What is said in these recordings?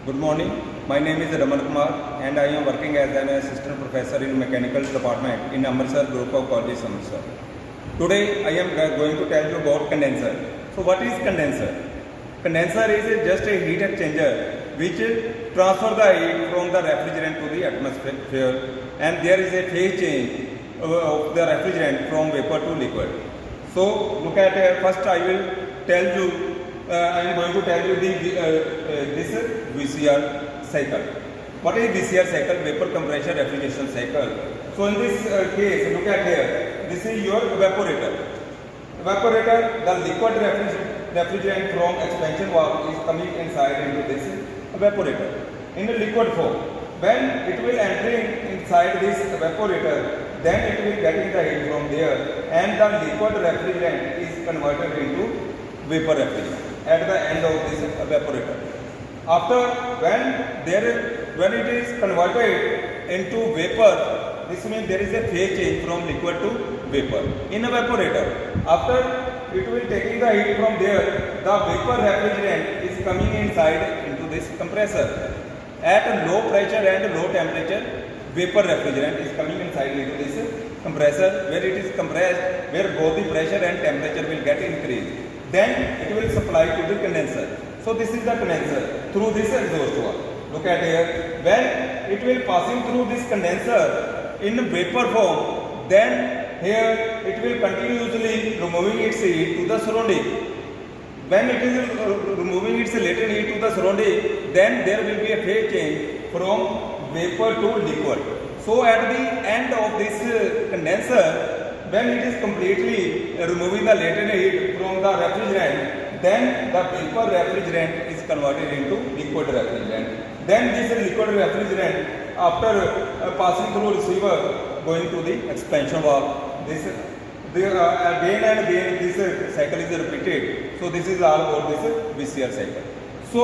Good morning. My name is Raman Kumar and I am working as an assistant professor in mechanical department in Amritsar Group of Colleges, Amritsar. Today I am going to tell you about condenser. So what is condenser? Condenser is just a heat exchanger which transfer the heat from the refrigerant to the atmosphere, and there is a phase change of the refrigerant from vapor to liquid. So look at first I will tell you I am going to tell you this VCR cycle. What is VCR cycle? Vapor compression refrigeration cycle. So in this case, look at here. This is your evaporator. Evaporator, the liquid refrigerant from expansion valve is coming inside into this evaporator in a liquid form. When it will enter inside this evaporator, then it will get the heat from there, and the liquid refrigerant is converted into vapor refrigerant at the end of this evaporator. After when it is converted into vapor, this means there is a phase change from liquid to vapor in evaporator. After it will taking the heat from there, the vapor refrigerant is coming inside into this compressor. At low pressure and low temperature, vapor refrigerant is coming inside into this compressor, where it is compressed, where both the pressure and temperature will get increased. Then it will supply to the condenser. So this is the condenser through this exhaust valve. Look at here. When it will passing through this condenser in vapor form, then here it will continuously removing its heat to the surrounding. When it is removing its latent heat to the surrounding, then there will be a phase change from vapor to liquid. So at the end of this condenser, when it is completely removing the latent heat from the refrigerant, then the vapor refrigerant is converted into liquid refrigerant. Then this liquid refrigerant, after passing through receiver, going to the expansion valve. This again and again this cycle is repeated. So this is all about this VCR cycle. So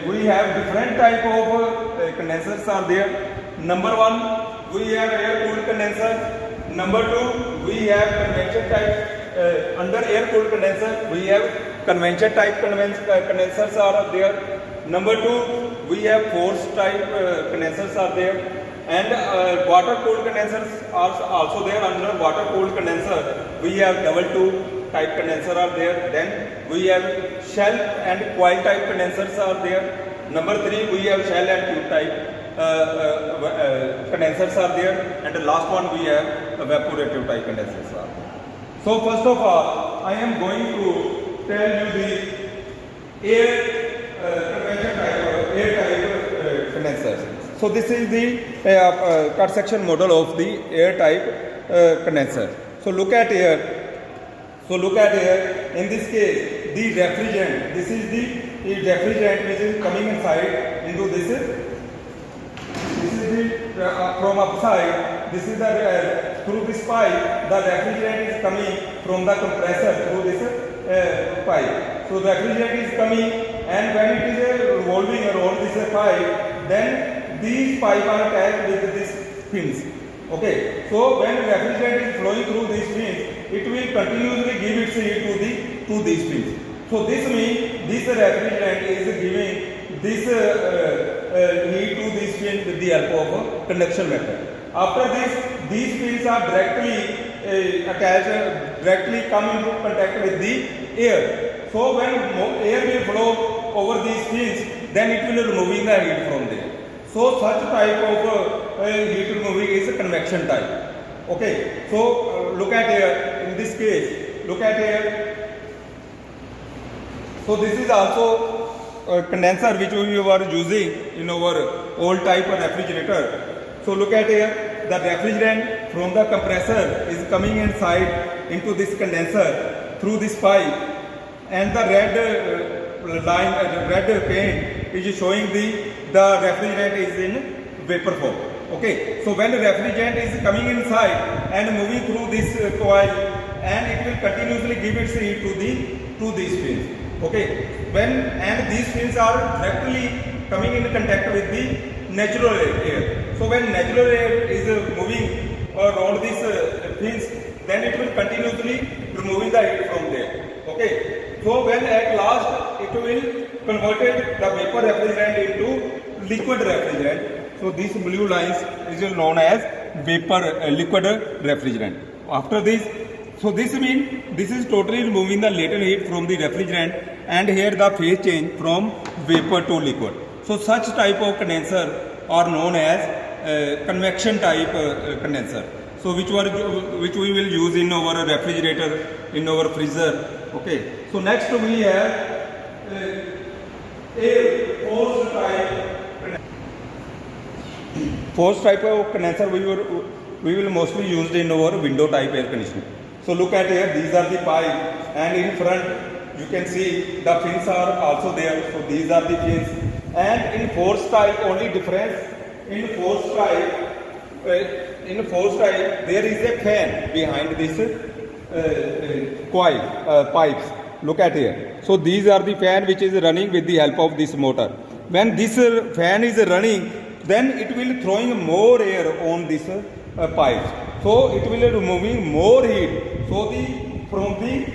we have different type of condensers are there. Number one, we have air cooled condenser. Number two, we have convention type. Under air cooled condenser, we have convention type condensers are there. Number two, we have force type condensers are there. And water cooled condensers are also there. Under water cooled condenser, we have double tube type condenser are there. Then we have shell and coil type condensers are there. Number three, we have shell and tube type condensers are there, and the last one we have evaporative type condensers are there. So first of all, I am going to tell you the air type condensers. So this is the cut section model of the air type condenser. So look at here. In this case, the refrigerant. This is the refrigerant which is coming inside into this. From upside, this is the through this pipe, the refrigerant is coming from the compressor through this pipe. So the refrigerant is coming, and when it is revolving around this pipe, then these pipes are attached with these fins. Okay. So when refrigerant is flowing through these fins, it will continuously give its heat to these fins. So this means this refrigerant is giving this heat to these fins with the help of conduction method. After this, these fins are directly attached, directly come into contact with the air. So when air will flow over these fins, then it will removing the heat from there. So such type of heat removing is a convection type. Okay. So look at here. In this case, look at here. So this is also condenser which we were using in our old type of refrigerator. So look at here, the refrigerant from the compressor is coming inside into this condenser through this pipe, and the red line, red paint is showing the refrigerant is in vapor form. Okay, so when the refrigerant is coming inside and moving through this coil, and it will continuously give its heat to these fins. Okay, and these fins are directly coming in contact with the natural air. So when natural air is moving around these fins, then it will continuously removing the heat from there. Okay, so when at last it will converted the vapor refrigerant into liquid refrigerant. So this blue lines is known as vapor liquid refrigerant. After this, so this means this is totally removing the latent heat from the refrigerant, and here the phase change from vapor to liquid. So such type of condenser are known as convection type condenser. So which we will use in our refrigerator, in our freezer. Okay. So next we have air forced type. Forced type of condenser we will mostly used in our window type air conditioning. So look at here, these are the pipe, and in front you can see the fins are also there. So these are the fins, and in forced type only difference in forced type there is a fan behind this coil pipes. Look at here. So these are the fan which is running with the help of this motor. When this fan is running, then it will throwing more air on this pipes. So it will removing more heat from the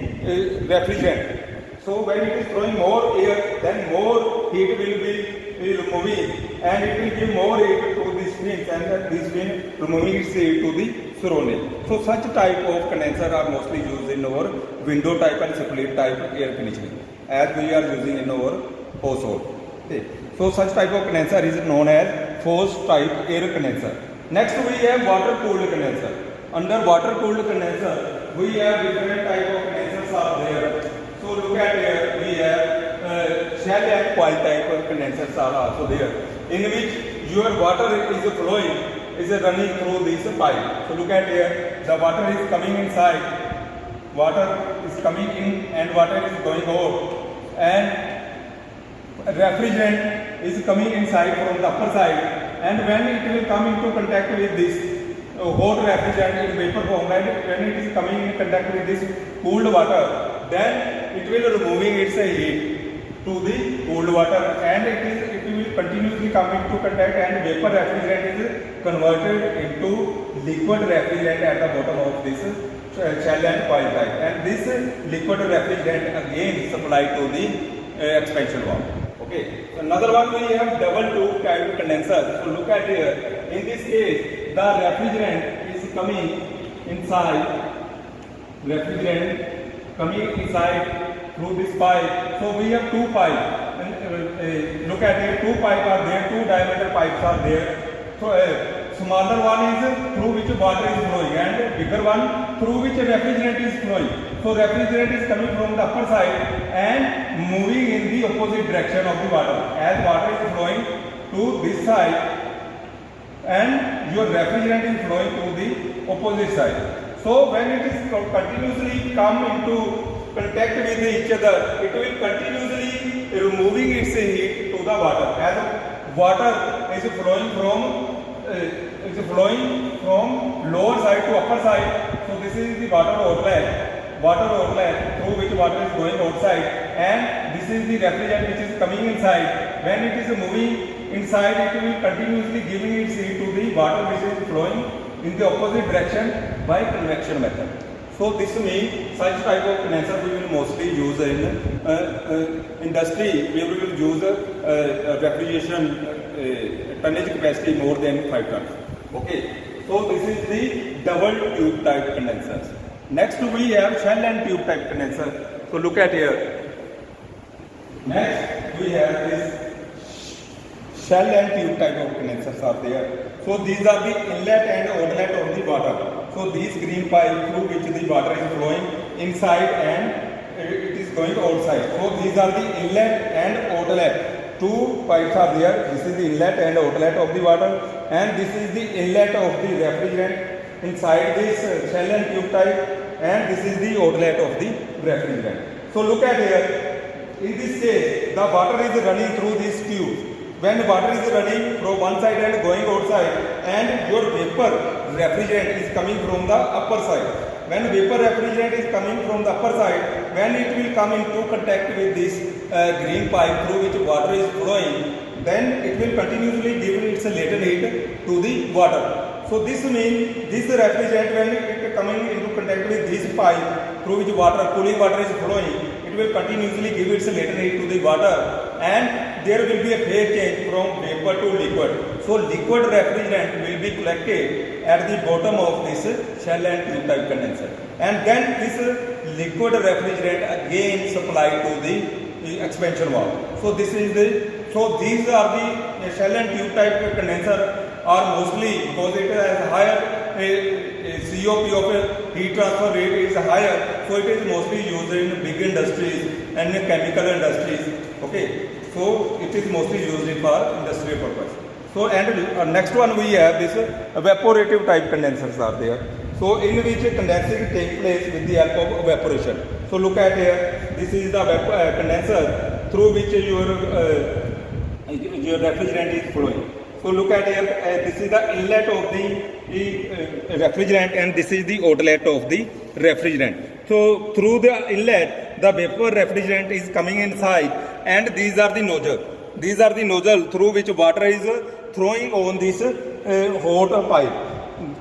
refrigerant. So when it is throwing more air, then more heat will be removing, and it will give more heat to these fins, and this will removing its heat to the surrounding. So such type of condenser are mostly used in our window type and split type air conditioning, as we are using in our household. Okay. So such type of condenser is known as forced type air condenser. Next we have water cooled condenser. Under water cooled condenser we have different type of condensers are there. So look at here, we have shell and coil type of condensers are also there, in which your water is flowing, is running through this pipe. So look at here, the water is coming inside, water is coming in and water is going out, and refrigerant is coming inside from the upper side, and when it will come into contact with this hot refrigerant in vapor form, and when it is coming in contact with this cooled water, then it will removing its heat to the cooled water, and it will continuously come into contact, and vapor refrigerant is converted into liquid refrigerant at the bottom of this shell and coil type, and this liquid refrigerant again supplied to the expansion valve. Okay. So another one we have double tube type condenser. So look at here. In this case, the refrigerant is coming inside. Refrigerant coming inside through this pipe. So we have two pipes. Look at here. Two pipes are there. Two diameter pipes are there. So smaller one is through which water is flowing, and bigger one through which refrigerant is flowing. So refrigerant is coming from the upper side and moving in the opposite direction of the water, as water is flowing to this side and your refrigerant is flowing to the opposite side. So when it is continuously come into contact with each other, it will continuously removing its heat to the water, as water is flowing from lower side to upper side. So this is the water outlet through which water is going outside, and this is the refrigerant which is coming inside. When it is moving inside, it will continuously giving its heat to the water which is flowing in the opposite direction by convection method. So this means such type of condenser we will mostly use in industry. We will use refrigeration tonnage capacity more than 5 tons. Okay. So this is the double tube type condensers. Next we have shell and tube type condenser. So look at here. Next we have this shell and tube type of condensers are there. So these are the inlet and outlet of the water. So these green pipe through which the water is flowing inside and it is going outside. So these are the inlet and outlet. Two pipes are there. This is the inlet and outlet of the water, and this is the inlet of the refrigerant inside this shell and tube type, and this is the outlet of the refrigerant. So look at here. In this case, the water is running through these tubes. When water is running from one side and going outside, and your vapor refrigerant is coming from the upper side. When vapor refrigerant is coming from the upper side, when it will come into contact with this green pipe through which water is flowing, then it will continuously give its latent heat to the water. So this means this refrigerant, when it coming into contact with this pipe through which water, cooling water is flowing, it will continuously give its latent heat to the water, and there will be a phase change from vapor to liquid. So liquid refrigerant will be collected at the bottom of this shell and tube type condenser, and then this liquid refrigerant again supplied to the expansion valve. So this is these are the shell and tube type condenser are mostly, because it has higher COP of heat transfer rate is higher, so it is mostly used in big industries and in chemical industries. Okay, so it is mostly used for industrial purpose. So and next one we have this evaporative type condensers are there. So in which condensing take place with the help of evaporation. So look at here, this is the condenser through which your refrigerant is flowing. So look at here, this is the inlet of the refrigerant, and this is the outlet of the refrigerant. So through the inlet, the vapor refrigerant is coming inside, and these are the nozzle. These are the nozzle through which water is throwing on this hot pipe,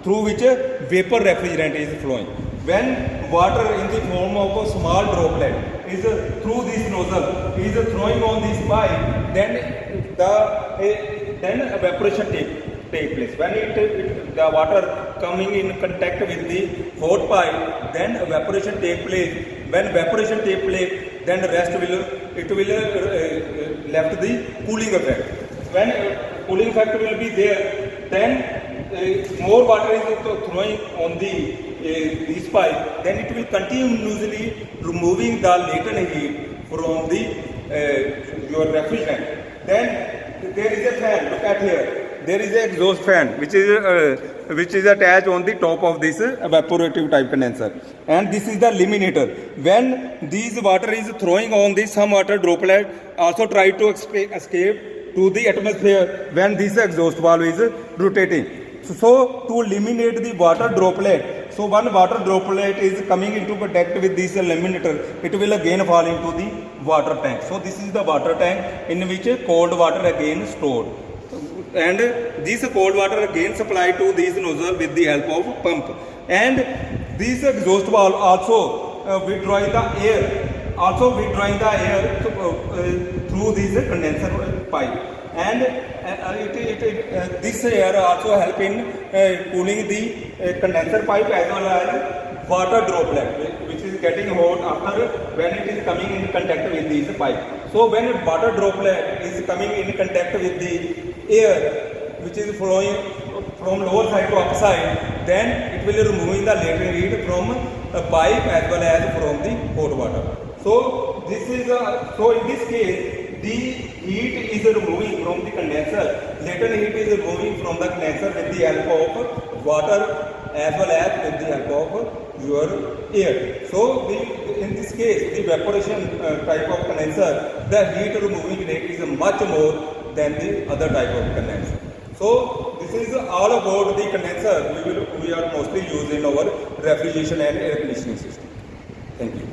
through which vapor refrigerant is flowing. When water in the form of a small droplet is through this nozzle is throwing on this pipe, then evaporation take place. When the water coming in contact with the hot pipe, then evaporation take place. When evaporation take place, then the rest will left the cooling effect. When cooling effect will be there, then more water is throwing on the this pipe, then it will continuously removing the latent heat from the your refrigerant. Then there is a fan. Look at here. There is an exhaust fan which is attached on the top of this evaporative type condenser, and this is the eliminator. When this water is throwing on this, some water droplet also try to escape to the atmosphere when this exhaust valve is rotating. So to eliminate the water droplet, so one water droplet is coming into contact with this eliminator, it will again fall into the water tank. So this is the water tank in which cold water again stored, and this cold water again supplied to this nozzle with the help of pump, and this exhaust valve also withdrawing the air, through this condenser pipe, and this air also help in cooling the condenser pipe as well as water droplet, which is getting hot after when it is coming in contact with this pipe. So when water droplet is coming in contact with the air which is flowing from lower side to upper side, then it will removing the latent heat from a pipe as well as from the hot water. So this is so in this case, the heat is removing from the condenser, latent heat is removing from the condenser with the help of water as well as with the help of your air. So in this case, the evaporation type of condenser, the heat removing rate is much more than the other type of condenser. So this is all about the condenser we are mostly used in our refrigeration and air conditioning system. Thank you.